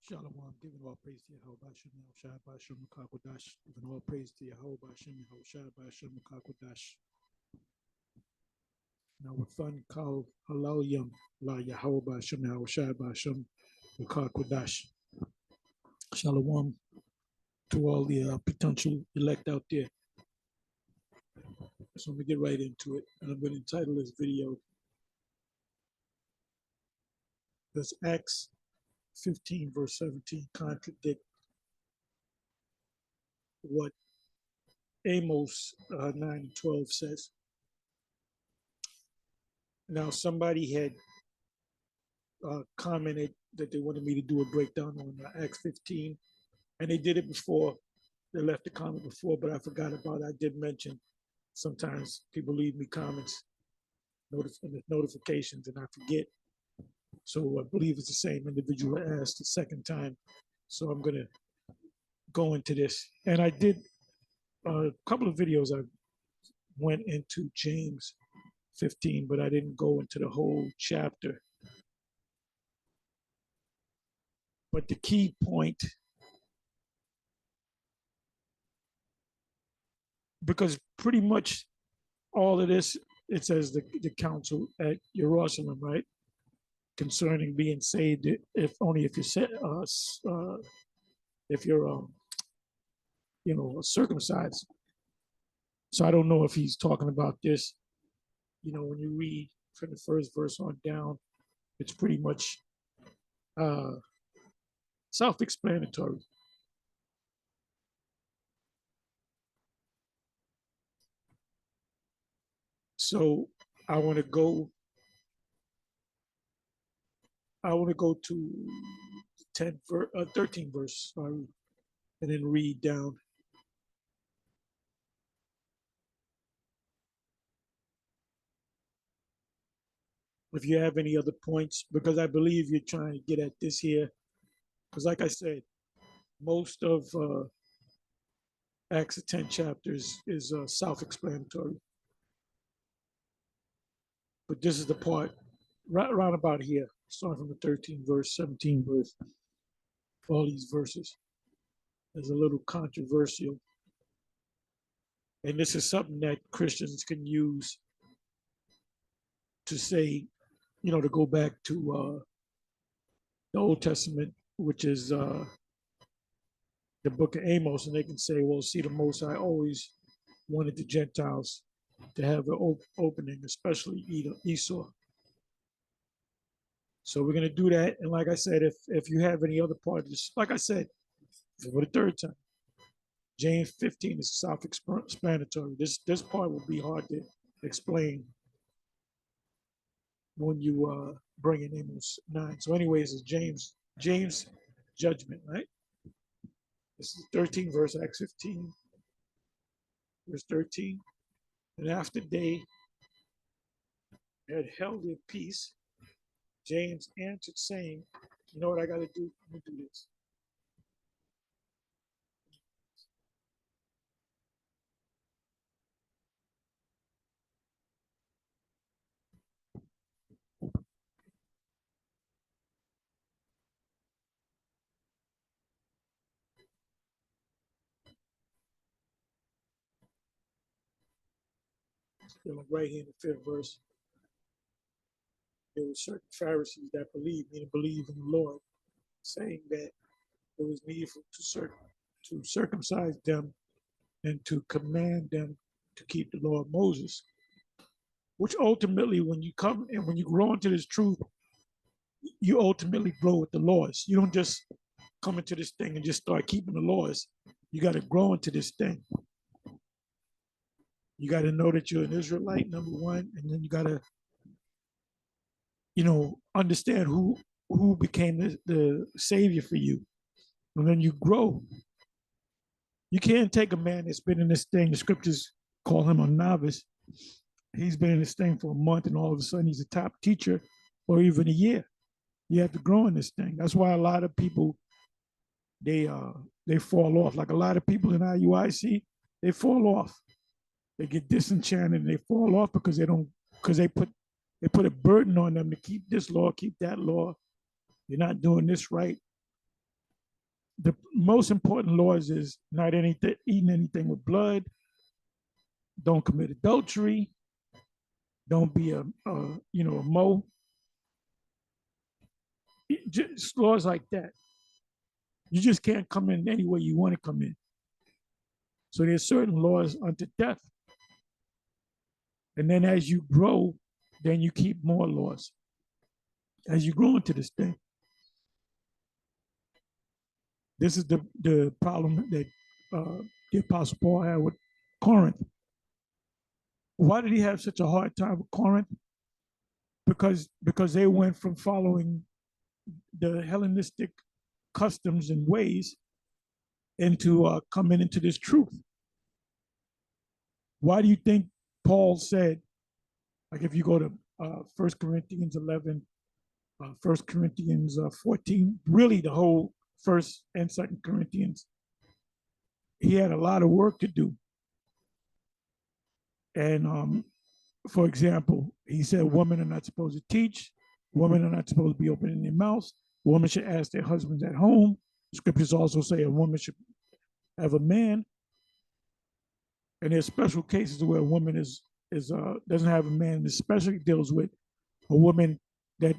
Shalom, giving all praise to Yahweh Hashem, Yahushua Hashem, Makakodash, giving all praise to Yahweh Hashem, Yahushua Hashem, Makakodash. Now with fun called Halal Yom, La Yahweh Hashem, Yahushua Hashem, Makakodash. Shalom to all the potential elect out there. So I'm going to get right into it, and I'm going to entitle this video, does Acts 15 verse 17 contradict what Amos 9:12 says? Now somebody had commented that they wanted me to do a breakdown on Acts 15, and they did it before. They left the comment before, but I forgot about it. I did mention sometimes people leave me comments, notifications, and I forget. So I believe it's the same individual that asked the second time. So I'm going to go into this. And I did a couple of videos. I went into James 15, but I didn't go into the whole chapter. But the key point, because pretty much all of this, it says the council at Jerusalem, right? Concerning being saved, if only if you're circumcised. So I don't know if he's talking about this. When you read from the first verse on down, it's pretty much self-explanatory. So I want to go to 13 verse, sorry, and then read down. If you have any other points, because I believe you're trying to get at this here, because like I said, most of Acts 10 chapters is self-explanatory. But this is the part right about here, starting from the 13th verse, 17th verse, all these verses is a little controversial. And this is something that Christians can use to say, to go back to the Old Testament, which is the book of Amos, and they can say, well, see, the Most High always wanted the Gentiles to have an opening, especially Esau. So we're going to do that. And like I said, if you have any other part of this, like I said, for the third time, James 15 is self-explanatory. This part will be hard to explain when you bring in Amos 9. So anyways, it's James judgment, right? This is 13 verse, Acts 15, verse 13. And after they had held their peace, James answered, saying, you know what I got to do? I'm going to do this. Like right here in the 5th verse, there were certain Pharisees that believed in the Lord, saying that it was needful to circumcise them and to command them to keep the law of Moses. Which ultimately, when you come and when you grow into this truth, you ultimately grow with the laws. You don't just come into this thing and just start keeping the laws. You got to grow into this thing. You got to know that you're an Israelite, number one, and then you got to, understand who became the savior for you. And then you grow. You can't take a man that's been in this thing. The scriptures call him a novice. He's been in this thing for a month, and all of a sudden he's a top teacher, or even a year. You have to grow in this thing. That's why a lot of people, they fall off. Like a lot of people in IUIC, they fall off. They get disenchanted and they fall off because they put a burden on them to keep this law, keep that law. You're not doing this right. the most important laws is not eating anything with blood, don't commit adultery, don't be a mo. Just laws like that. You just can't come in any way you want to come in. So there's certain laws unto death. And then as you grow, then you keep more laws. As you grow into this thing. This is the problem that the Apostle Paul had with Corinth. Why did he have such a hard time with Corinth? Because they went from following the Hellenistic customs and ways into coming into this truth. Why do you think Paul said, like if you go to 1 Corinthians 11, 1 Corinthians 14, really the whole 1st and 2nd Corinthians, he had a lot of work to do. And for example, he said women are not supposed to teach, women are not supposed to be opening their mouths, women should ask their husbands at home. Scriptures also say a woman should have a man. And there's special cases where a woman doesn't have a man. It especially deals with a woman that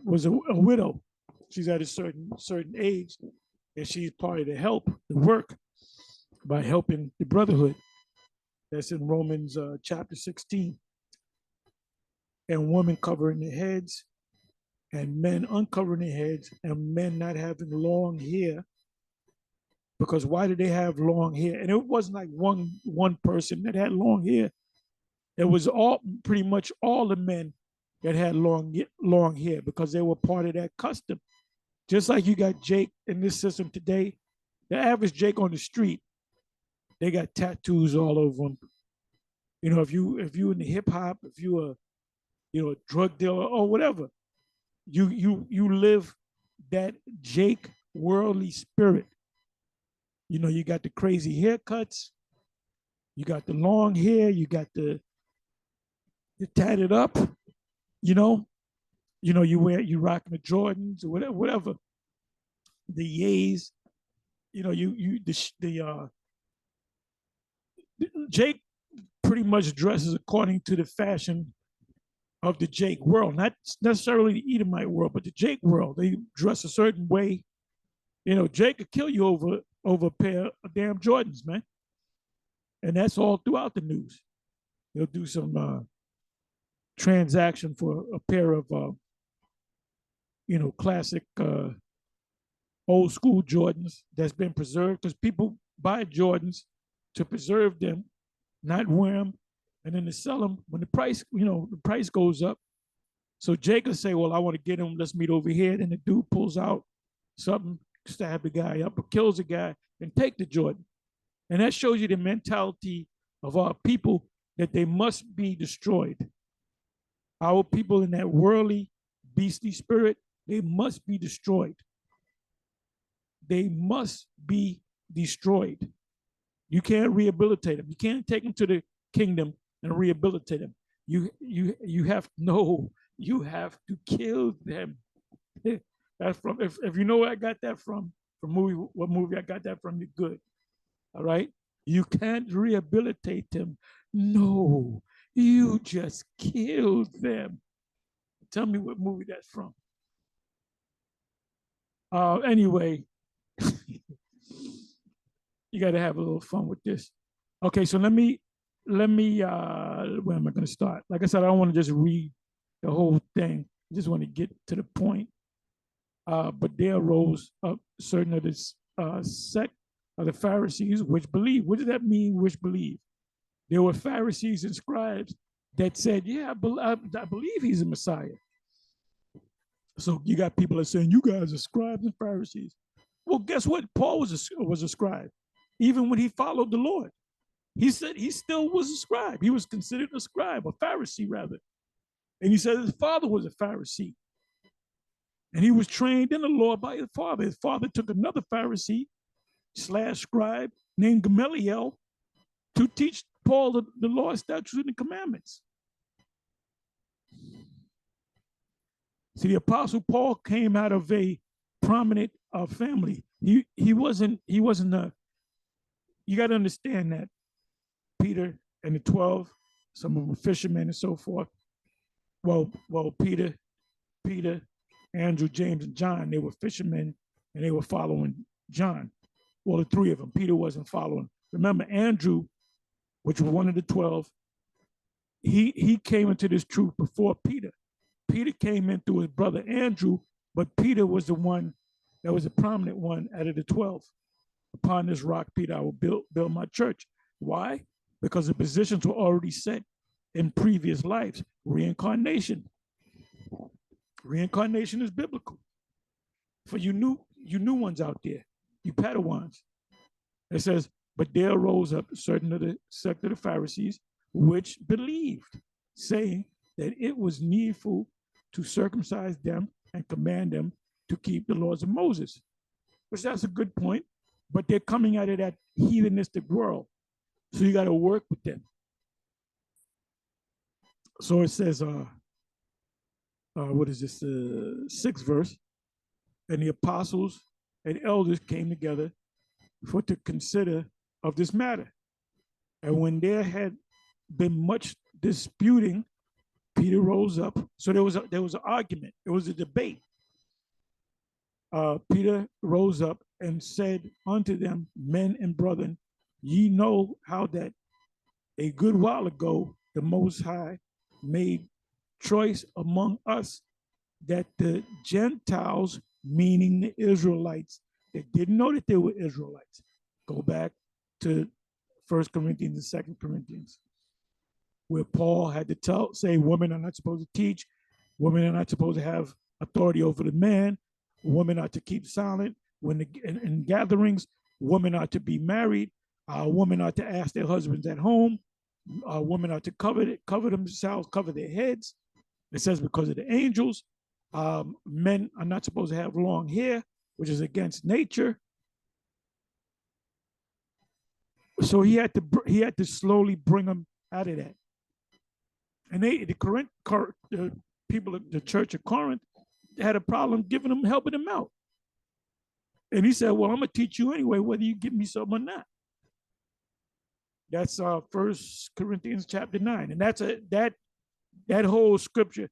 was a widow. She's at a certain age, and she's part of the work by helping the brotherhood. That's in Romans chapter 16. And women covering their heads, and men uncovering their heads, and men not having long hair. Because why did they have long hair? And it wasn't like one person that had long hair. It was pretty much all the men that had long hair, because they were part of that custom. Just like you got Jake in this system today, the average Jake on the street, they got tattoos all over them. You know, if you in the hip hop, if you a drug dealer or whatever, you live that Jake worldly spirit. You know, you got the crazy haircuts, you got the long hair, you got the tatted up, you rocking the Jordans or whatever, the Yays, Jake pretty much dresses according to the fashion of the Jake world, not necessarily the Edomite world, but the Jake world. They dress a certain way. Jake could kill you over a pair of damn Jordans, man. And that's all throughout the news. He'll do some transaction for a pair of, classic old school Jordans that's been preserved, because people buy Jordans to preserve them, not wear them, and then to sell them when the price goes up. So Jake will say, well, I want to get him. Let's meet over here. Then the dude pulls out something, stab the guy up, or kills the guy, and take the Jordan. And that shows you the mentality of our people, that they must be destroyed. Our people in that worldly, beastly spirit, they must be destroyed. They must be destroyed. You can't rehabilitate them. You can't take them to the kingdom and rehabilitate them. You have you have to kill them. That's from, if you know where I got that from what movie I got that from, you're good. All right? You can't rehabilitate them. No, you just killed them. Tell me what movie that's from. Anyway, you got to have a little fun with this. Okay, so let me where am I going to start? Like I said, I don't want to just read the whole thing. I just want to get to the point. But there arose up certain of this sect of the Pharisees which believe. What does that mean, which believe? There were Pharisees and scribes that said, yeah, I believe he's a Messiah. So you got people that are saying, you guys are scribes and Pharisees. Well, guess what? Paul was a scribe. Even when he followed the Lord, he said he still was a scribe. He was considered a scribe, a Pharisee rather. And he said his father was a Pharisee. And he was trained in the law by his father. His father took another Pharisee / scribe named Gamaliel to teach Paul the law, statutes, and the commandments. See, the Apostle Paul came out of a prominent family. He wasn't a. You got to understand that Peter and the 12, some of them fishermen and so forth. Well, Peter, Andrew, James, and John, they were fishermen and they were following John. Well, the three of them. Peter wasn't following. Remember, Andrew, which was one of the 12, he came into this truth before Peter. Peter came in through his brother Andrew, but Peter was the one that was a prominent one out of the 12. Upon this rock, Peter, I will build my church. Why? Because the positions were already set in previous lives. Reincarnation. Reincarnation is biblical. For you new ones out there, you Padawans. It says, but there arose up certain of the sect of the Pharisees, which believed, saying that it was needful to circumcise them and command them to keep the laws of Moses. Which that's a good point, but they're coming out of that heathenistic world. So you got to work with them. So it says, what is this, 6th verse? And the apostles and elders came together for to consider of this matter. And when there had been much disputing, Peter rose up. So there was an argument. It was a debate. Peter rose up and said unto them, men and brethren, ye know how that a good while ago the Most High made choice among us that the Gentiles, meaning the Israelites, that didn't know that they were Israelites. Go back to 1 Corinthians and 2 Corinthians, where Paul had to say women are not supposed to teach, women are not supposed to have authority over the man, women are to keep silent when in gatherings, women are to be married, women are to ask their husbands at home, women are to cover themselves, cover their heads. It says because of the angels, men are not supposed to have long hair, which is against nature. So he had to slowly bring them out of that. And the people of the church of Corinth had a problem helping them out. And he said, well, I'm going to teach you anyway, whether you give me something or not. That's 1 Corinthians chapter 9. And that's that whole scripture.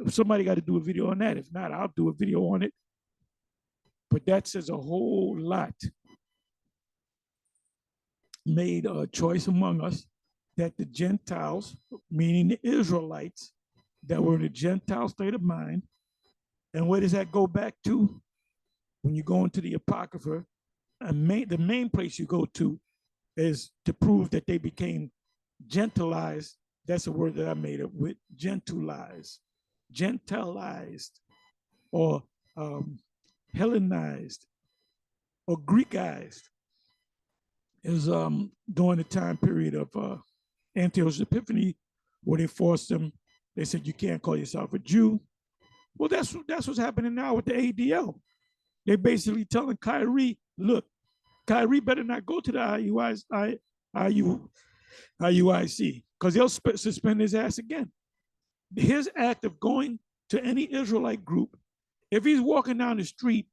Somebody got to do a video on that. If not, I'll do a video on it. But that says a whole lot. Made a choice among us that the Gentiles, meaning the Israelites, that were in a Gentile state of mind. And where does that go back to? When you go into the Apocrypha, the main place you go to is to prove that they became gentilized. That's a word that I made up with, gentilized, or Hellenized, or Greekized. Is during the time period of Antiochus Epiphanes, where they forced them. They said you can't call yourself a Jew. Well, that's what's happening now with the ADL. They're basically telling Kyrie, look, Kyrie better not go to the IUIC because they'll suspend his ass again. His act of going to any Israelite group, if he's walking down the street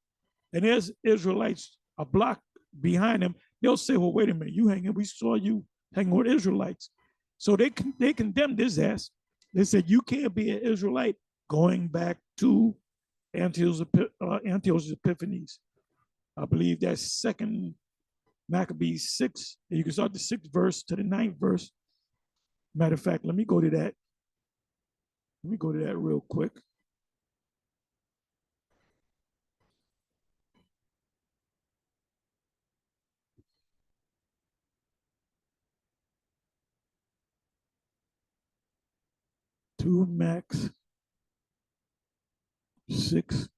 and there's Israelites a block behind him, they'll say, well, wait a minute, we saw you hanging with Israelites. So they condemned his ass. They said, you can't be an Israelite, going back to Antiochus Epiphanes. I believe that's 2 Maccabees 6. And you can start the 6th verse to the 9th verse. Matter of fact, let me go to that. Let me go to that real quick. Two Max 6.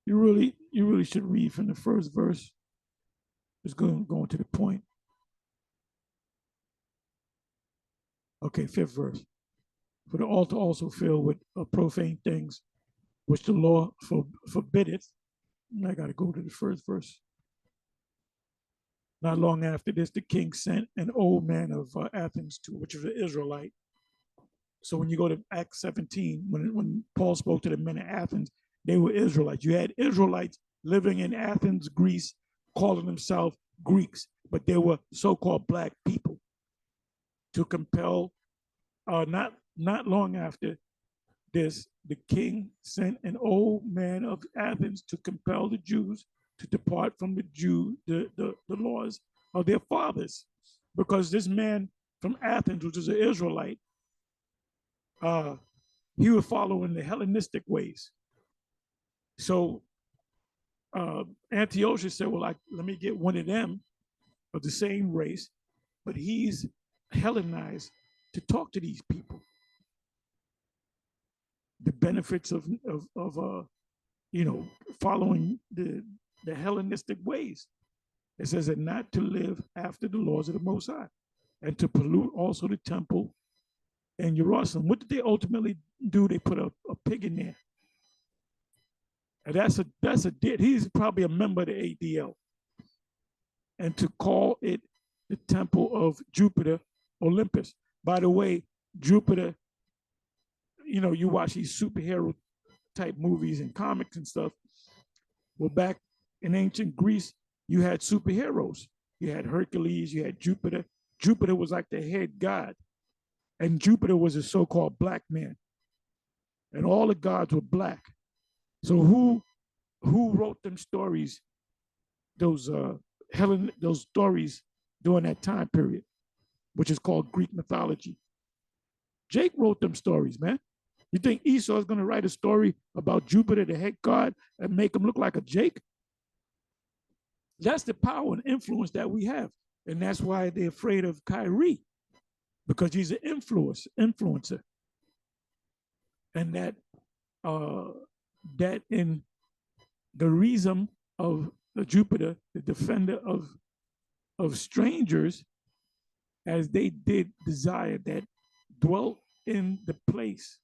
You really should read from the first verse. It's going to the point. Okay, 5th verse. For the altar also filled with profane things, which the law forbiddeth. I got to go to the first verse. Not long after this, the king sent an old man of Athens to, which was an Israelite. So when you go to Acts 17, when Paul spoke to the men of Athens, they were Israelites. You had Israelites living in Athens, Greece, calling themselves Greeks, but they were so-called black people. To compel, not long after this, the king sent an old man of Athens to compel the Jews to depart from the laws of their fathers, because this man from Athens, which is an Israelite, uh, he was following the Hellenistic ways. So Antiochus said, well, let me get one of them of the same race, but he's Hellenized, to talk to these people. The benefits of following the Hellenistic ways. It says that not to live after the laws of the Most High, and to pollute also the temple in Jerusalem. What did they ultimately do? They put a pig in there. And that's a did. He's probably a member of the ADL. And to call it the temple of Jupiter, Olympus. By the way, Jupiter, you watch these superhero type movies and comics and stuff. Well, back in ancient Greece, you had superheroes. You had Hercules, you had Jupiter. Jupiter was like the head god. And Jupiter was a so-called black man. And all the gods were black. So who wrote them stories, those stories during that time period, which is called Greek mythology? Jake wrote them stories, man. You think Esau is going to write a story about Jupiter, the head god, and make him look like a Jake? That's the power and influence that we have. And that's why they're afraid of Kyrie, because he's an influencer. And that in the reason of the Jupiter, the defender of strangers, as they did desire, that dwelt in the place.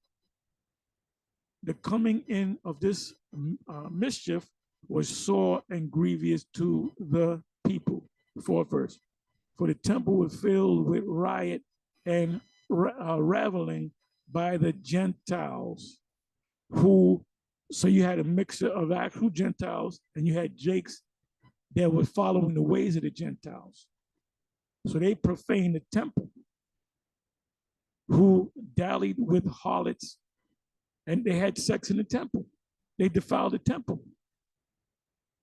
The coming in of this mischief was sore and grievous to the people. Fourth verse. For the temple was filled with riot and reveling by the Gentiles, so you had a mixture of actual Gentiles, and you had Jakes that were following the ways of the Gentiles. So they profaned the temple, who dallied with harlots, and they had sex in the temple. They defiled the temple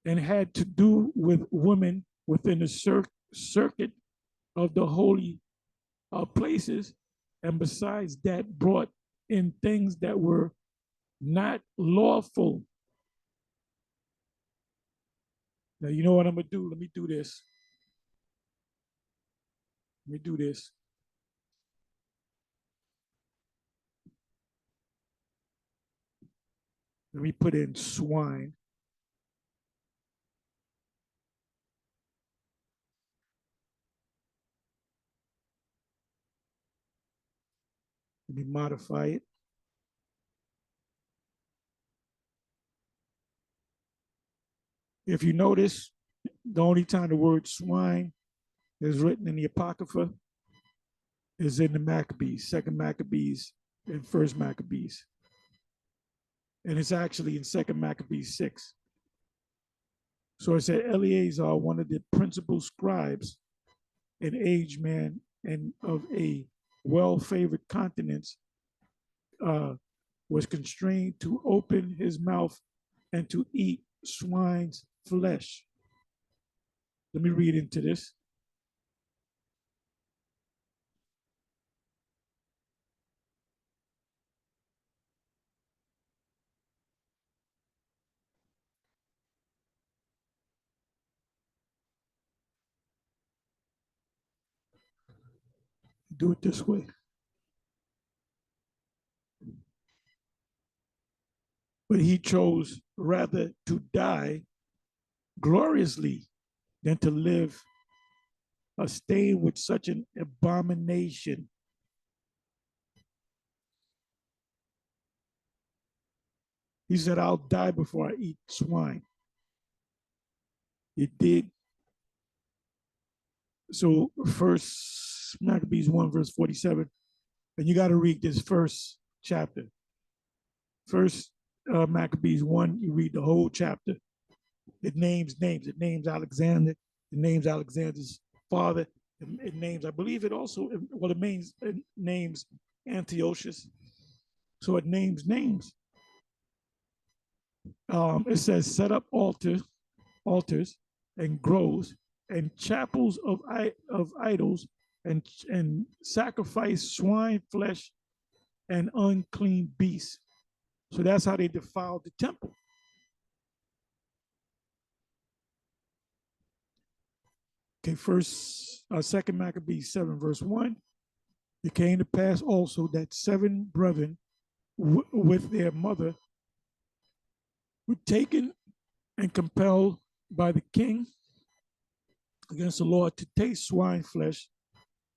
and had to do with women within the circuit of the holy places, and besides that, brought in things that were not lawful. Now, you know what I'm going to do? Let me do this. Let me put in swine. Let me modify it. If you notice, the only time the word swine is written in the Apocrypha is in the Maccabees, Second Maccabees and First Maccabees. And it's actually in Second Maccabees 6. So it said Eleazar, one of the principal scribes, an aged man and of a well-favored countenance, was constrained to open his mouth and to eat swine's flesh. Let me read into this. Do it this way. But he chose rather to die gloriously than to live stained with such an abomination. He said, I'll die before I eat swine. It did So first Maccabees 1 verse 47, and you got to read this first chapter. First Maccabees 1, you read the whole chapter. It names names. It names Alexander. It names Alexander's father. It names, I believe it also, well, it names Antiochus. So it names names. It says set up altars and groves and chapels of idols and sacrifice swine flesh and unclean beasts. So that's how they defiled the temple. Okay, second Maccabees 7 verse 1. It came to pass also that 7 brethren with their mother were taken and compelled by the king against the Lord to taste swine flesh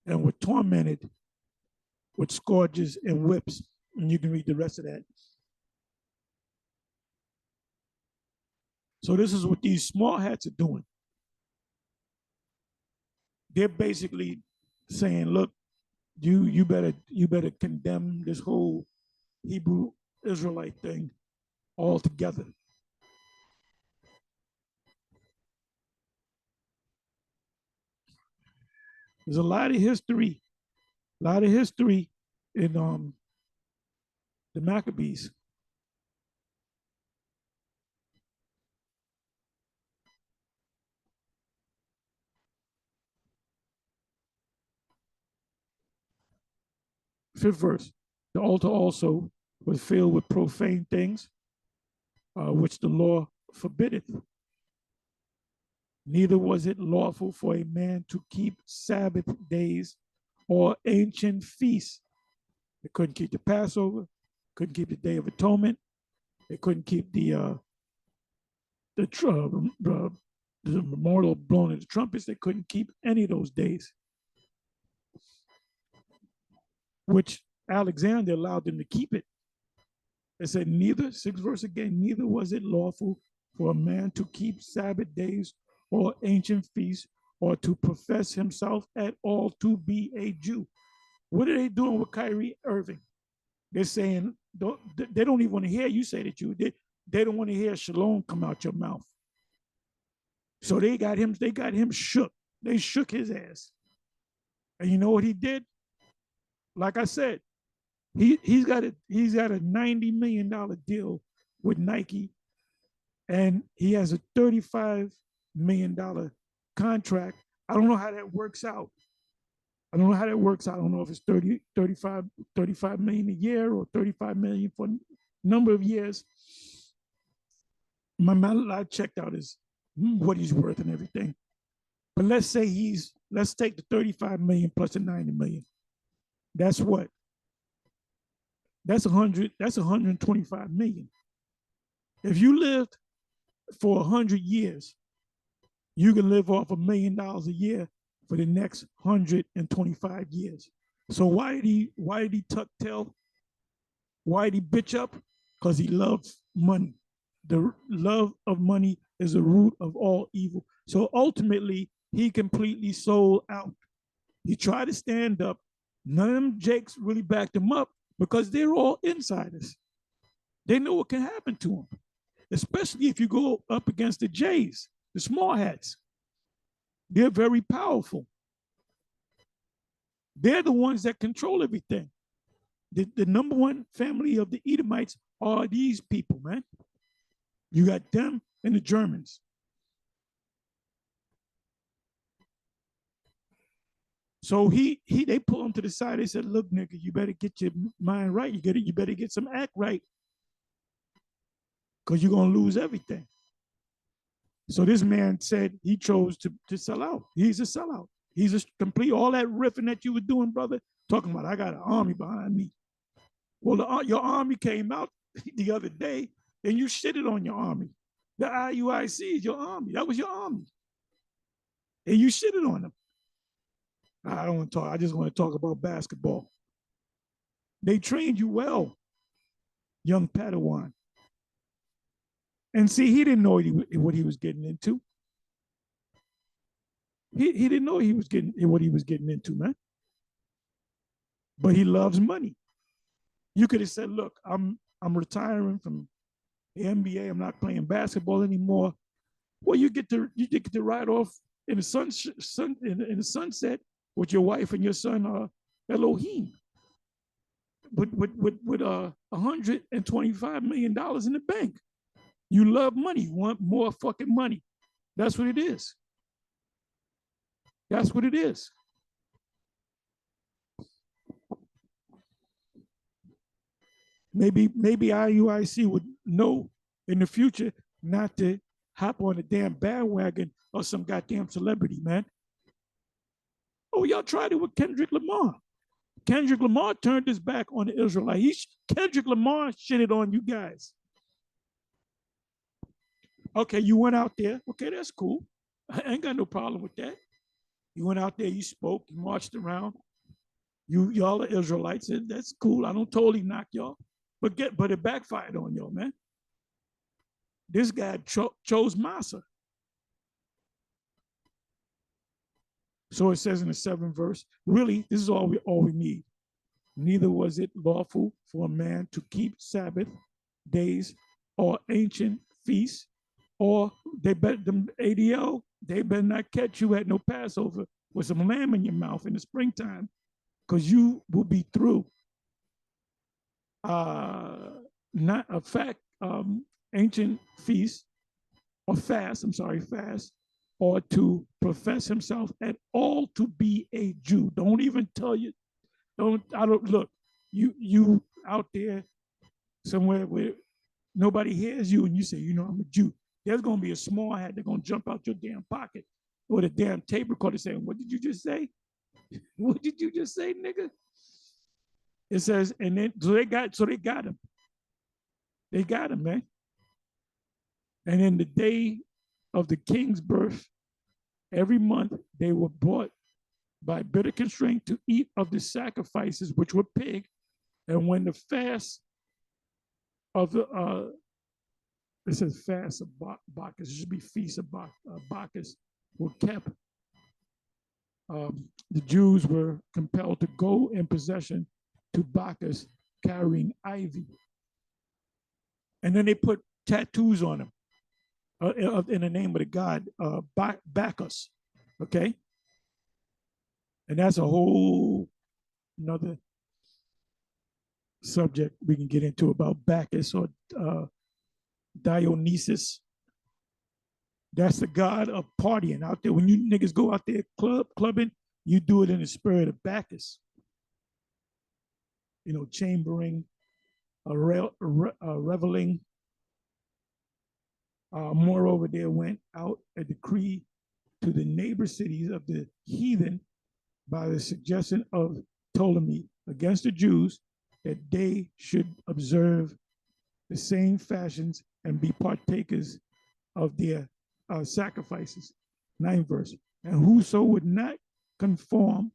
and were tormented with scourges and whips. And you can read the rest of that. So this is what these small hats are doing. They're basically saying, look, you better condemn this whole Hebrew Israelite thing altogether. There's a lot of history in the Maccabees. Fifth verse. The altar also was filled with profane things, which the law forbiddeth. Neither was it lawful for a man to keep Sabbath days or ancient feasts. They couldn't keep the Passover, couldn't keep the Day of Atonement, they couldn't keep the memorial blowing of the trumpets. They couldn't keep any of those days, which Alexander allowed them to keep it. It said, neither, sixth verse again, neither was it lawful for a man to keep Sabbath days or ancient feasts or to profess himself at all to be a Jew. What are they doing with Kyrie Irving? They're saying, they don't even want to hear you say that you did. They don't want to hear shalom come out your mouth. So they got him shook. They shook his ass. And you know what he did? Like I said, he's got a $90 million deal with Nike, and he has a $35 million contract. I don't know how that works out. I don't know if it's 35 million a year or 35 million for a number of years. I checked out what he's worth and everything. But let's take the 35 million plus the 90 million. That's what? That's 125 million. If you lived for 100 years, you can live off $1 million a year for the next 125 years. So why did he tuck tail? Why did he bitch up? Because he loves money. The love of money is the root of all evil. So ultimately, he completely sold out. He tried to stand up. None of them jakes really backed him up because they're all insiders. They know what can happen to them, especially if you go up against the Jays, the small hats. They're very powerful. They're the ones that control everything. The number one family of the Edomites are these people, man. You got them and the Germans. So they pull him to the side. They said, "Look, nigga, you better get your mind right. You better get some act right, because you're gonna lose everything." So this man said he chose to sell out. He's a sellout. He's a complete, all that riffing that you were doing, brother, talking about, I got an army behind me. Well, your army came out the other day and you shitted on your army. The IUIC is your army. That was your army. And you shitted on them. I don't want to talk. I just want to talk about basketball. They trained you well, young Padawan. And see, he didn't know what he was getting into. He didn't know he was getting what he was getting into, man. But he loves money. You could have said, look, I'm retiring from the NBA. I'm not playing basketball anymore. Well, you get to ride off in in the sunset with your wife and your son Elohim with $125 million in the bank. You love money. You want more fucking money. That's what it is. That's what it is. Maybe IUIC would know in the future not to hop on a damn bandwagon or some goddamn celebrity, man. Oh, y'all tried it with Kendrick Lamar. Kendrick Lamar turned his back on the Israelites. Kendrick Lamar shitted on you guys. Okay, you went out there. Okay, that's cool. I ain't got no problem with that. You went out there, you spoke, you marched around. Y'all are Israelites. That's cool. I don't totally knock y'all. But it backfired on y'all, man. This guy chose Massa. So it says in the 7th verse, really, this is all we need. Neither was it lawful for a man to keep Sabbath days or ancient feasts, or they bet them ADL, they better not catch you at no Passover with some lamb in your mouth in the springtime, because you will be through. Not a fact, ancient feast or fast, fast, or to profess himself at all to be a Jew. Don't even tell you, look, you out there somewhere where nobody hears you and you say, I'm a Jew. There's going to be a small hat that's going to jump out your damn pocket with a damn tape recorder saying, what did you just say? What did you just say, nigga? It says, and then, so they got him. They got him, man. And in the day of the king's birth, every month they were brought by bitter constraint to eat of the sacrifices, which were pig. And when the fast of the, it says fast of Bacchus, it should be feast of Bacchus, were kept, the Jews were compelled to go in procession to Bacchus carrying ivy. And then they put tattoos on him in the name of the god Bacchus, okay? And that's a whole another subject we can get into about Bacchus or Dionysus. That's the god of partying out there. When you niggas go out there clubbing, you do it in the spirit of Bacchus. Chambering, reveling. Moreover, there went out a decree to the neighbor cities of the heathen by the suggestion of Ptolemy against the Jews that they should observe the same fashions and be partakers of their sacrifices. 9th verse. And whoso would not conform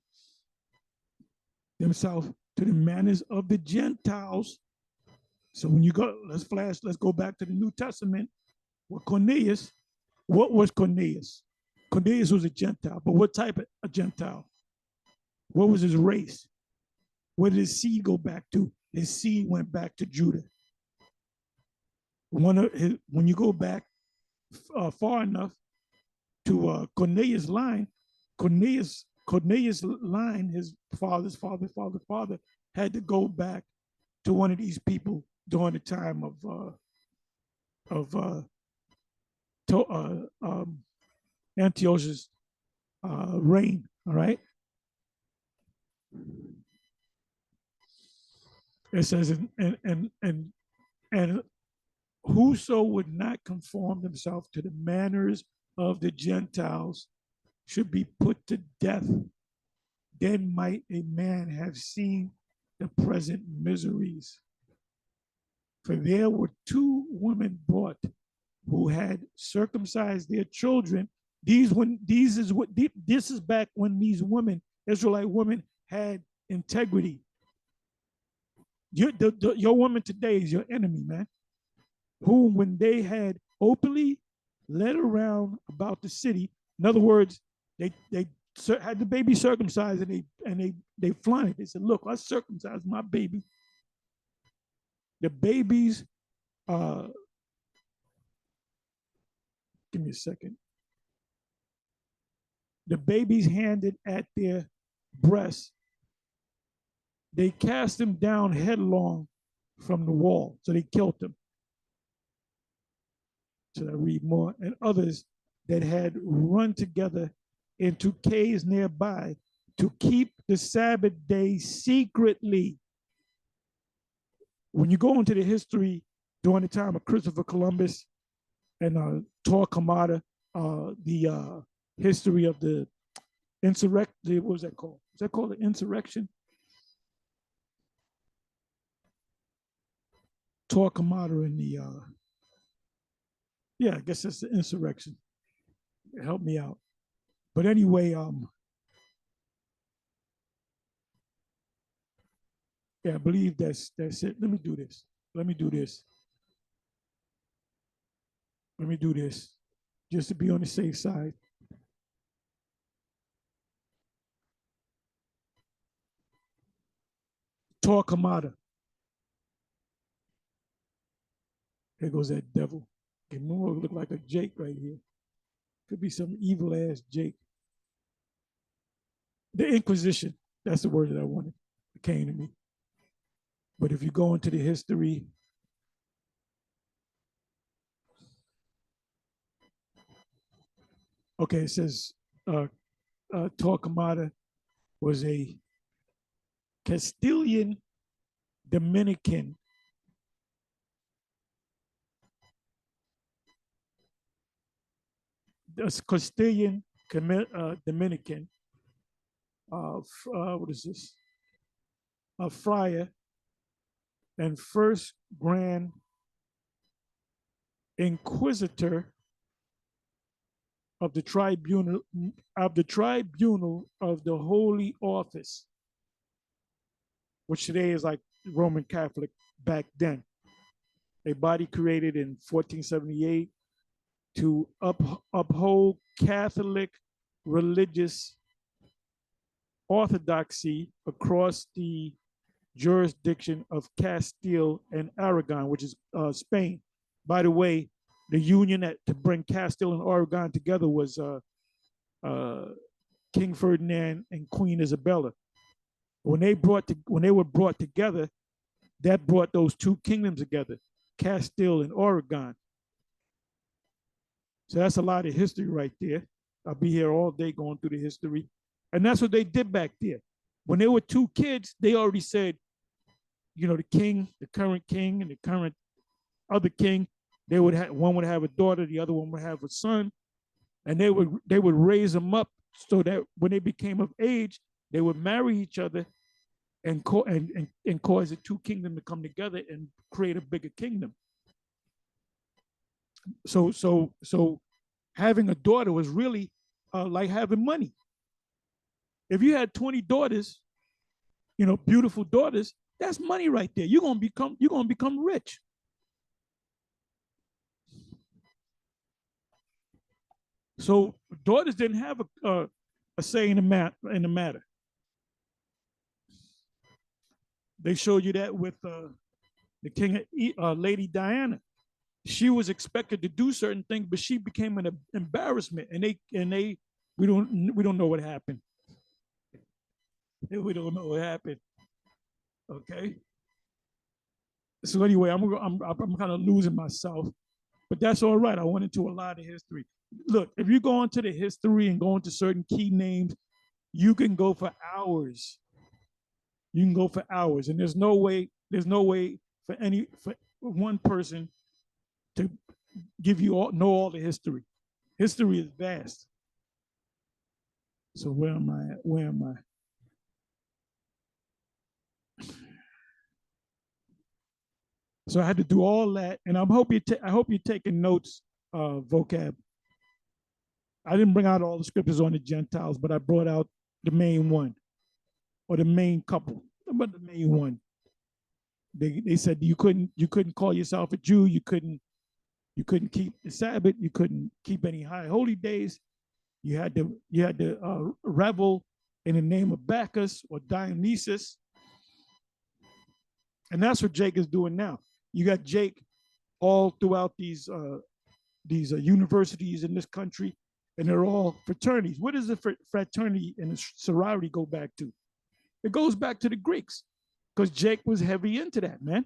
themselves to the manners of the Gentiles. So when you go, let's go back to the New Testament. With Cornelius, what was Cornelius? Cornelius was a Gentile, but what type of a Gentile? What was his race? Where did his seed go back to? His seed went back to Judah. When you go back far enough to Cornelius' line, Cornelius' line, his father's father, had to go back to one of these people during the time of Antiochus' reign. All right. It says, and whoso would not conform himself to the manners of the Gentiles should be put to death. Then might a man have seen the present miseries. For there were 2 women brought who had circumcised their children. This is back when these women, Israelite women, had integrity. Your woman today is your enemy, man. Who, when they had openly led around about the city, in other words, They had the baby circumcised, and they flaunted. They said, "Look, I circumcised my baby." The babies, uh, give me a second. The babies handed at their breasts, they cast them down headlong from the wall. So they killed them. Should I read more? And others that had run together into caves nearby to keep the Sabbath day secretly. When you go into the history during the time of Christopher Columbus and Torquemada, the history of the insurrection, what was that called? Is that called the insurrection? Torquemada and the, yeah, I guess that's the insurrection. Help me out. But anyway, yeah, I believe that's it. Let me do this. Let me do this. Let me do this, just to be on the safe side. Torquemada. Here goes that devil. It more look like a Jake right here. Could be some evil ass Jake. The Inquisition. That's the word that I wanted. It came to me. But if you go into the history, okay, it says Torquemada was a Castilian Dominican. Castilian Dominican. What is this? A friar and first Grand Inquisitor of the tribunal of the Holy Office, which today is like Roman Catholic back then. A body created in 1478 to uphold Catholic religious orthodoxy across the jurisdiction of Castile and Aragon, which is Spain. By the way, the union to bring Castile and Aragon together was King Ferdinand and Queen Isabella. When they were brought together, that brought those two kingdoms together, Castile and Aragon. So that's a lot of history right there. I'll be here all day going through the history. And that's what they did back there. When they were two kids, they already said, you know, the king, the current king and the current other king, they would have, one would have a daughter, the other one would have a son, and they would raise them up so that when they became of age, they would marry each other and cause the two kingdoms to come together and create a bigger kingdom. So having a daughter was really like having money. If you had 20 daughters, you know, beautiful daughters, that's money right there. You're gonna become rich. So daughters didn't have a say in the matter. They showed you that with the king, Lady Diana. She was expected to do certain things, but she became an embarrassment, and we don't know what happened. We don't know what happened. Okay. So anyway, I'm kind of losing myself, but that's all right. I went into a lot of history. Look, if you go into the history and go into certain key names, you can go for hours. You can go for hours, and there's no way for one person to give you all the history. History is vast. So where am I at? Where am I? So I had to do all that, and I hope you're taking notes, vocab. I didn't bring out all the scriptures on the Gentiles, but I brought out the main one, or the main couple, but the main one. They said you couldn't call yourself a Jew, you couldn't keep the Sabbath, you couldn't keep any high holy days, You had to revel in the name of Bacchus or Dionysus, and that's what Jake is doing now. You got Jake all throughout these universities in this country, and they're all fraternities. What does the fraternity and the sorority go back to? It goes back to the Greeks, because Jake was heavy into that, man.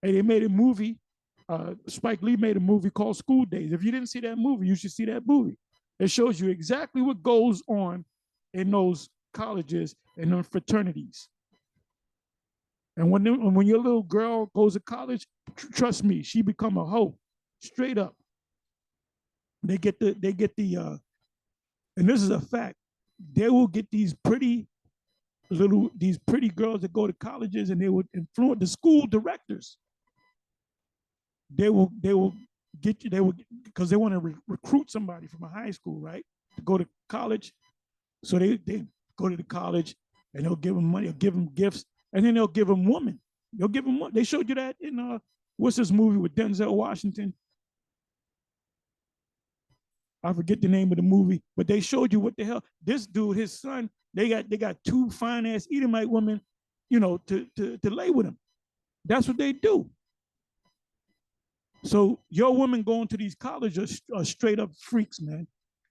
And they made a movie. Spike Lee made a movie called School Days. If you didn't see that movie, you should see that movie. It shows you exactly what goes on in those colleges and those fraternities. And when your little girl goes to college, trust me, she become a hoe, straight up. They get the, and this is a fact. They will get these pretty girls that go to colleges, and they would influence the school directors. They will get you. Because they want to recruit somebody from a high school, right, to go to college. So they go to the college, and they'll give them money, they'll give them gifts, and then they'll give them women. They'll give them. They showed you that in what's this movie with Denzel Washington? I forget the name of the movie, but they showed you what the hell this dude, his son, they got two fine ass Edomite women, to lay with him. That's what they do. So your women going to these colleges are straight up freaks, man.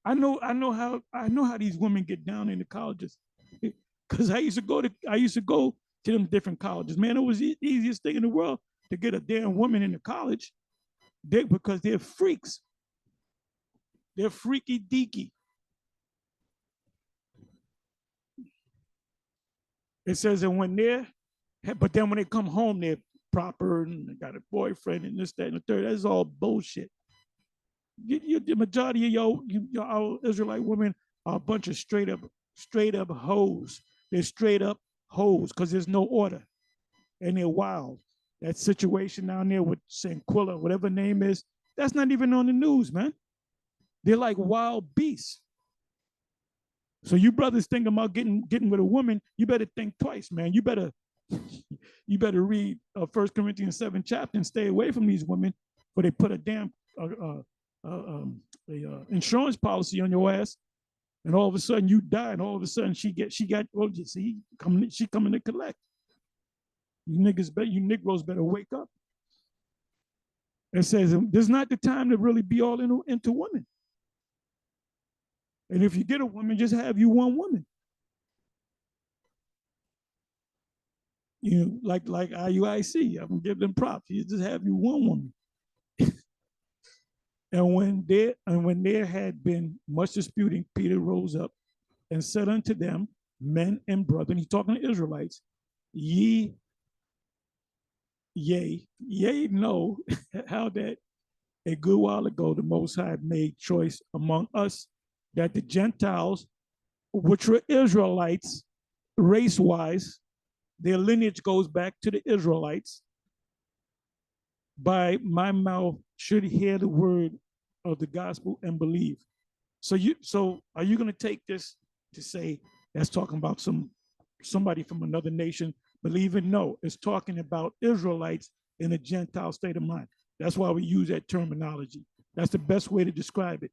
I know how these women get down in the colleges, because I used to go to them different colleges, man. It was the easiest thing in the world to get a damn woman into college, because they're freaks. They're freaky deaky. It says that but then when they come home, they're proper and they got a boyfriend and this, that, and the third. That's all bullshit. The majority of your Israelite women are a bunch of straight up hoes. They're straight up hoes because there's no order, and they're wild. That situation down there with Sanquilla, whatever her name is, that's not even on the news, man. They're like wild beasts. So you brothers think about getting with a woman, you better think twice, man. You better read 1 Corinthians 7 chapter and stay away from these women, but they put a damn insurance policy on your ass, and all of a sudden you die, and all of a sudden she coming to collect. You Negroes better wake up. It says this is not the time to really be all into women. And if you get a woman, just have you one woman. Like IUIC, I'm gonna give them props. You just have you one woman. And when there had been much disputing, Peter rose up and said unto them, men and brethren, he's talking to Israelites, ye know how that a good while ago the Most High made choice among us, that the Gentiles, which were Israelites, race-wise, their lineage goes back to the Israelites, by my mouth should hear the word of the gospel and believe. So are you going to take this to say that's talking about somebody from another nation believing? No, it's talking about Israelites in a Gentile state of mind. That's why we use that terminology. That's the best way to describe it.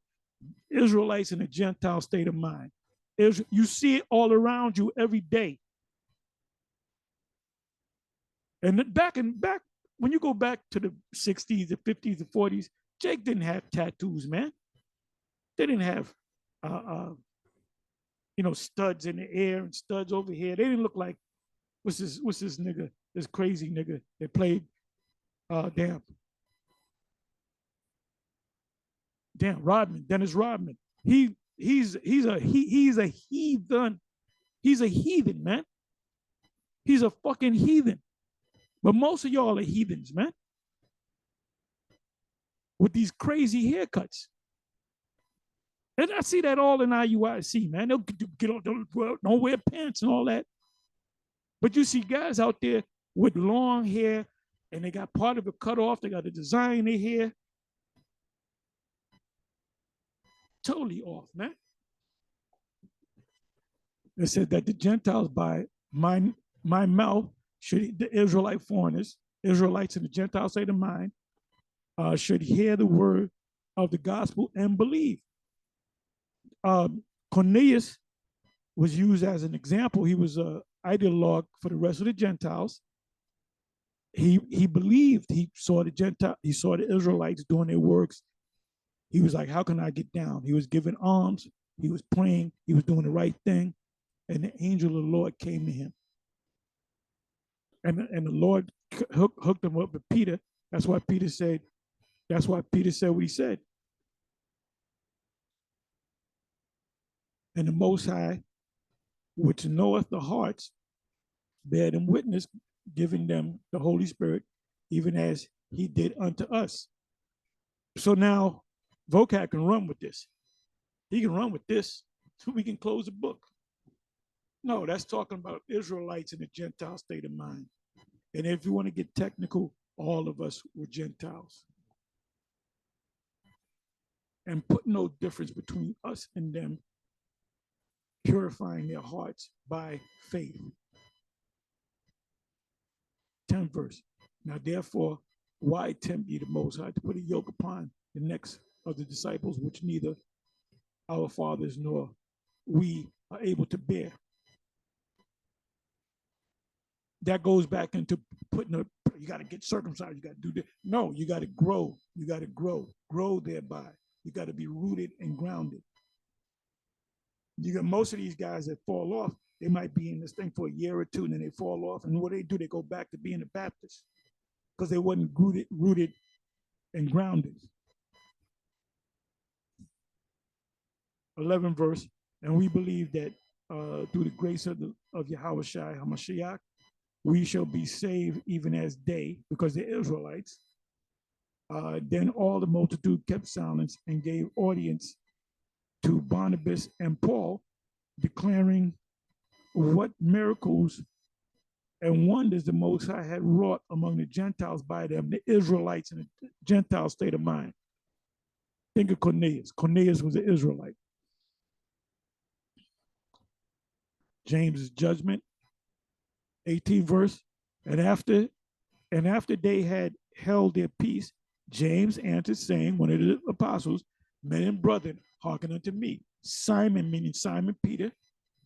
Israelites in a Gentile state of mind. You see it all around you every day. And back when you go back to the 60s, the 50s, the 40s, Jake didn't have tattoos, man. They didn't have studs in the air and studs over here. They didn't look like what's this nigga, this crazy nigga that played Rodman, Dennis Rodman. He's a heathen. He's a heathen, man. He's a fucking heathen. But most of y'all are heathens, man. With these crazy haircuts. And I see that all in IUIC, man. They'll get on, don't wear pants and all that. But you see guys out there with long hair, and they got part of it cut off. They got a design in their hair. Totally off, man. It said that the Gentiles by my mouth, should the Israelite foreigners, Israelites in the Gentile state of mind, should hear the word of the gospel and believe. Cornelius was used as an example. He was an ideologue for the rest of the Gentiles. He believed, he saw the Israelites doing their works. He was like, how can I get down? He was giving alms, he was praying, he was doing the right thing, and the angel of the Lord came to him. And the Lord hooked him up with Peter. That's why Peter said what he said. And the Most High, which knoweth the hearts, bear them witness, giving them the Holy Spirit, even as he did unto us. So now Vocab can run with this. He can run with this so we can close the book. No, that's talking about Israelites in the Gentile state of mind. And if you want to get technical, all of us were Gentiles. And put no difference between us and them, purifying their hearts by faith. 10th verse. Now, therefore, why tempt ye the Most High to put a yoke upon the necks of the disciples, which neither our fathers nor we are able to bear? That goes back into you got to get circumcised, you got to do this. No, you got to grow. You got to grow thereby. You got to be rooted and grounded. You got most of these guys that fall off, they might be in this thing for a year or two, and then they fall off. And what they do, they go back to being a Baptist because they wasn't rooted and grounded. 11th verse, and we believe that through the grace of Yahweh Shai HaMashiach, we shall be saved even as they, because they're Israelites. Then all the multitude kept silence and gave audience to Barnabas and Paul, declaring what miracles and wonders the Most High had wrought among the Gentiles by them, the Israelites in the Gentile state of mind. Think of Cornelius. Cornelius was an Israelite. James's judgment, 18th verse. And after they had held their peace, James answered, saying, one of the apostles, men and brethren, hearken unto me. Simon, meaning Simon Peter,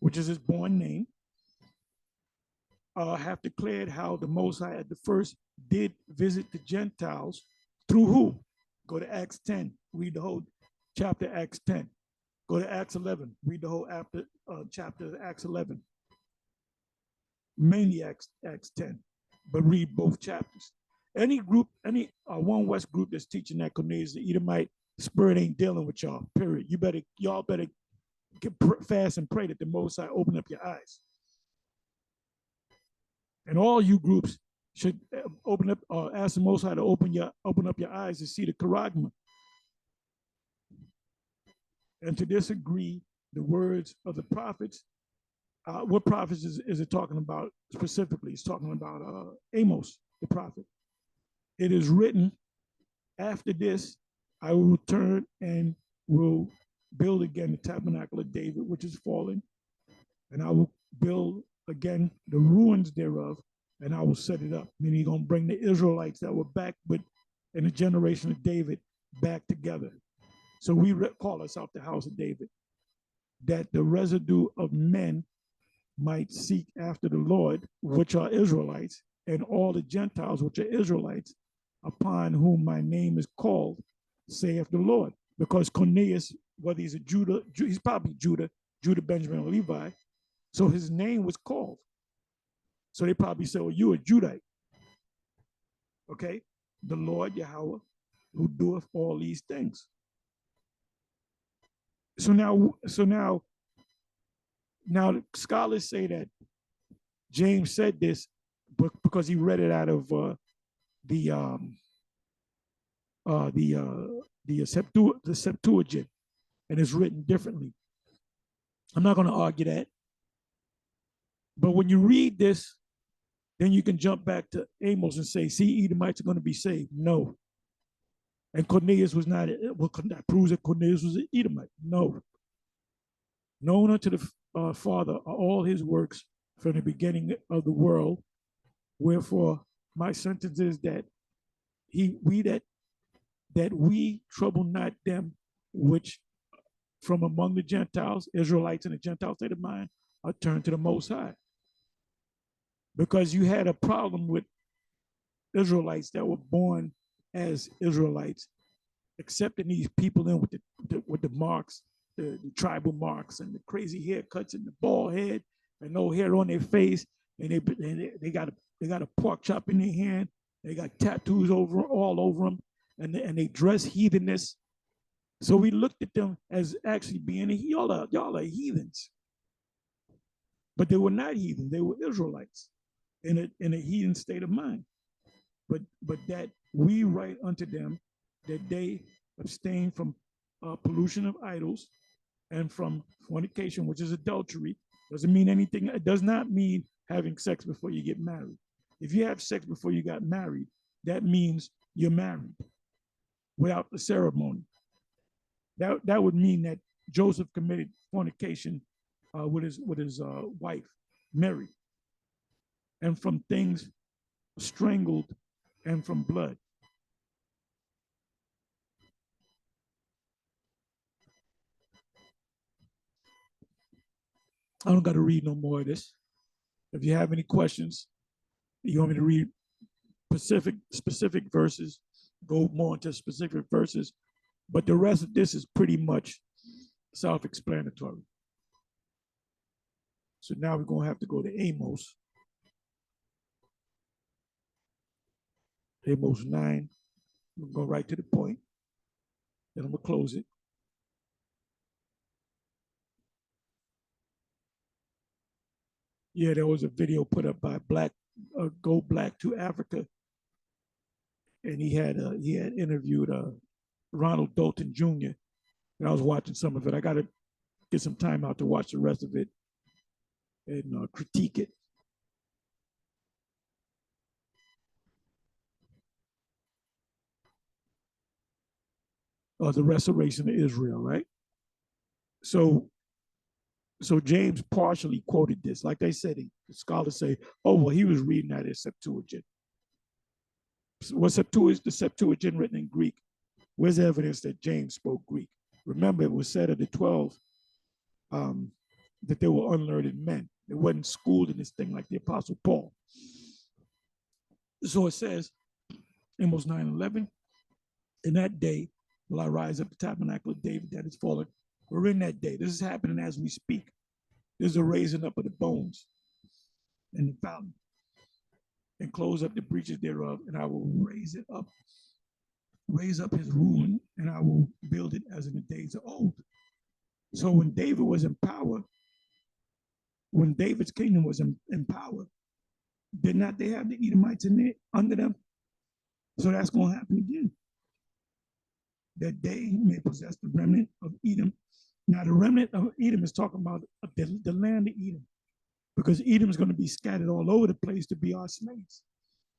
which is his born name, have declared how the Most High at the first did visit the Gentiles through who? Go to Acts 10, read the whole chapter, Acts 10. Go to Acts 11, read the whole chapter of Acts 11. Mainly Acts 10, but read both chapters. Any group, One West group that's teaching that Cornelius the Edomite spirit ain't dealing with y'all, period. Y'all better fast and pray that the Most High open up your eyes. And all you groups should open up, ask the Most High to open up your eyes to see the charagma. And to disagree the words of the prophets. What prophets is it talking about specifically? It's talking about Amos, the prophet. It is written, after this, I will return and will build again the tabernacle of David, which is fallen, and I will build again the ruins thereof, and I will set it up. Meaning he's going to bring the Israelites that were back in the generation of David back together. So we call ourselves the house of David, that the residue of men might seek after the Lord, which are Israelites, and all the Gentiles, which are Israelites, upon whom my name is called, saith the Lord. Because Cornelius, whether he's a Judah, he's probably Judah, Benjamin, or Levi, so his name was called. So they probably say, well, you a Judite. Okay? The Lord Yahweh, who doeth all these things. So now the scholars say that James said this because he read it out of the Septuagint, and it's written differently. I'm not going to argue that. But when you read this, then you can jump back to Amos and say, see, Edomites are going to be saved. No. And Cornelius was not, that proves that Cornelius was an Edomite. No. Known unto the Father are all his works from the beginning of the world. Wherefore, my sentence is that we trouble not them which from among the Gentiles, Israelites in the Gentile state of mind, are turned to the Most High. Because you had a problem with Israelites that were born as Israelites, accepting these people in with the marks, the tribal marks, and the crazy haircuts, and the bald head, and no hair on their face, and they got a pork chop in their hand, they got tattoos all over them, and they dress heathenish. So we looked at them as actually being y'all are heathens, but they were not heathen; they were Israelites in a heathen state of mind. But that we write unto them that they abstain from pollution of idols and from fornication, which is adultery. Doesn't mean anything. It does not mean having sex before you get married. If you have sex before you got married, that means you're married without the ceremony. That would mean that Joseph committed fornication with his wife, Mary, and from things strangled and from blood. I don't got to read no more of this. If you have any questions, you want me to read specific verses, go more into specific verses, but the rest of this is pretty much self-explanatory. So now we're going to have to go to Amos. Amos 9. We'll go right to the point. Then I'm going to close it. Yeah, there was a video put up by Go Black to Africa, and he had interviewed Ronald Dalton Jr. And I was watching some of it. I got to get some time out to watch the rest of it and critique it. The restoration of Israel, right? So James partially quoted this. Like they said, the scholars say, oh, well, he was reading that in Septuagint. What's the Septuagint written in Greek? Where's the evidence that James spoke Greek? Remember, it was said of the 12 that they were unlearned men. They wasn't schooled in this thing like the Apostle Paul. So it says, Amos 9:11, in that day will I rise up the tabernacle of David that is fallen. We're in that day. This is happening as we speak. There's a raising up of the bones in the fountain and close up the breaches thereof, and I will raise up his ruin, and I will build it as in the days of old. So when David was in power, when David's kingdom was in power, did not they have the Edomites in there under them? So that's going to happen again. That they may possess the remnant of Edom. Now, the remnant of Edom is talking about the land of Edom, because Edom is going to be scattered all over the place to be our slaves.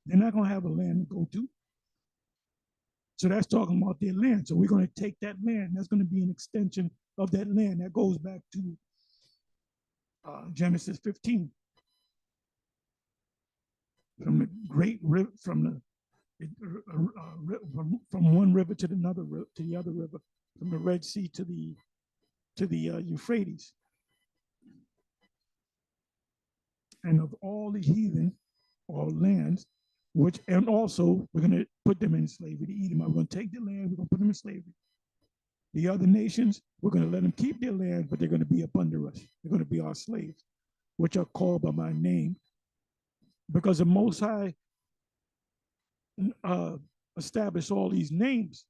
They're not going to have a land to go to. So that's talking about their land. So we're going to take that land. That's going to be an extension of that land. That goes back to Genesis 15. From the great river, from one river to the other river, from the Red Sea to the Euphrates. And of all the heathen or lands, and also we're going to put them in slavery to Edom. We're going to take the land, we're going to put them in slavery. The other nations, we're going to let them keep their land, but they're going to be up under us. They're going to be our slaves, which are called by my name. Because the Most High established all these names.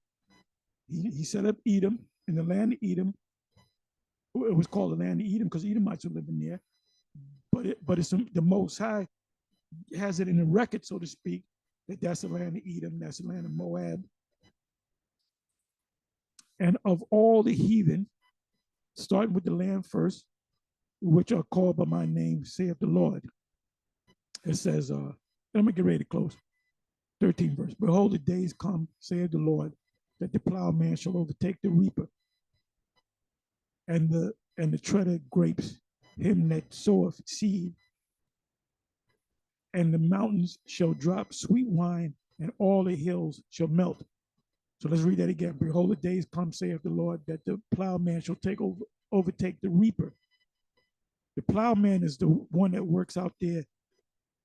He set up Edom, in the land of Edom. It was called the land of Edom because Edomites were living there. But it's the Most High has it in the record, so to speak, that's the land of Edom, that's the land of Moab. And of all the heathen, starting with the land first, which are called by my name, saith the Lord. It says, let me get ready to close. 13th verse. Behold, the days come, saith the Lord, that the plowman shall overtake the reaper, and the treader of grapes, him that soweth seed. And the mountains shall drop sweet wine, and all the hills shall melt. So let's read that again. Behold, the days come, saith the Lord, that the plowman shall overtake the reaper. The plowman is the one that works out there,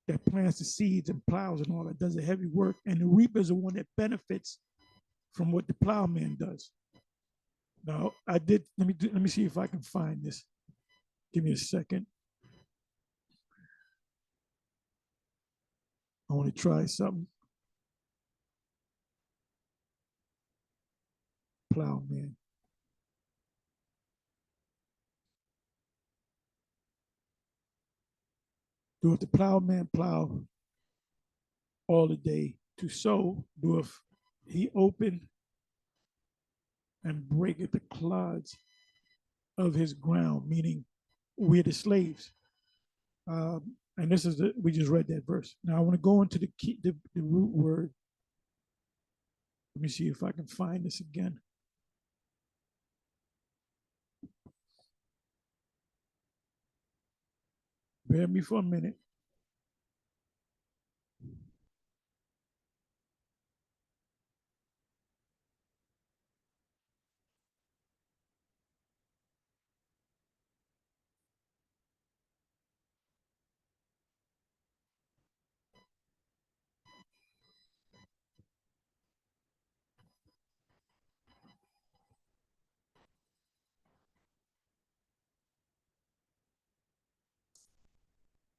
that plants the seeds and plows and all that, does the heavy work. And the reaper is the one that benefits from what the plowman does. Now, let me see if I can find this. Give me a second. I want to try something. Plowman. Doeth the plowman plow all the day to sow? Doeth he open and breaketh the clods of his ground? Meaning, we're the slaves. And this is we just read that verse. Now I want to go into the root word. Let me see if I can find this again. Bear me for a minute.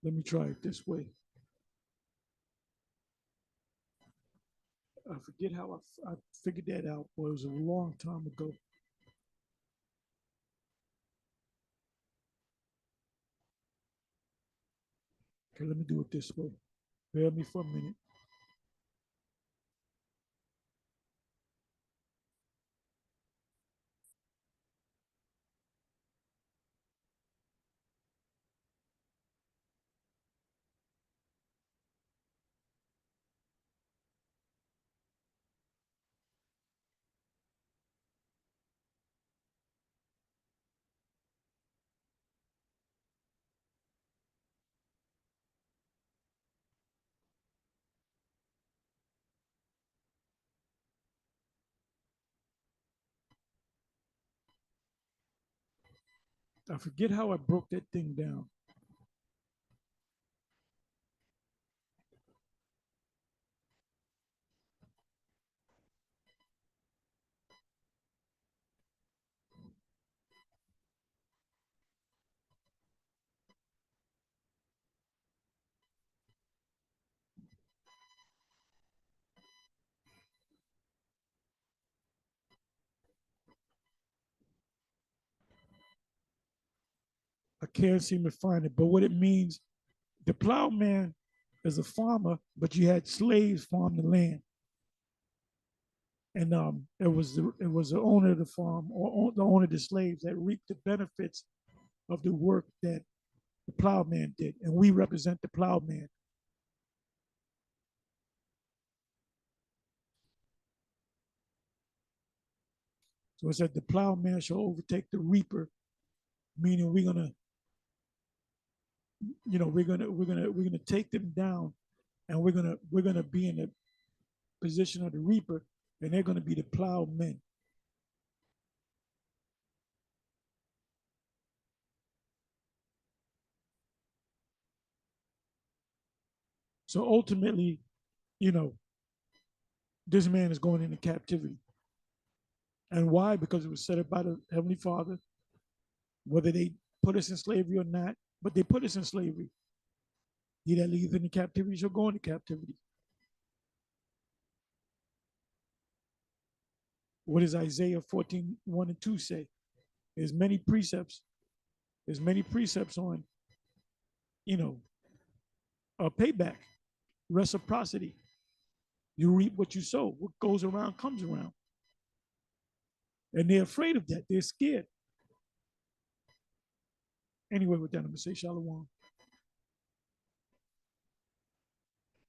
Let me try it this way. I forget how I figured that out, but it was a long time ago. Okay, let me do it this way. Bear me for a minute. I forget how I broke that thing down. I can't seem to find it, but what it means, the plowman is a farmer, but you had slaves farm the land. And it was the owner of the farm, or the owner of the slaves, that reaped the benefits of the work that the plowman did, and we represent the plowman. So it said the plowman shall overtake the reaper, meaning we're gonna take them down, and we're gonna be in the position of the reaper, and they're gonna be the plowmen. So ultimately, you know, this man is going into captivity. And why? Because it was set up by the Heavenly Father, whether they put us in slavery or not, but they put us in slavery. He that leads into captivity shall go into captivity. What does Isaiah 14:1 and 2 say? There's many precepts. There's many precepts on, you know, payback, reciprocity. You reap what you sow. What goes around comes around. And they're afraid of that. They're scared. Anyway, with that, I'm going to say shalom.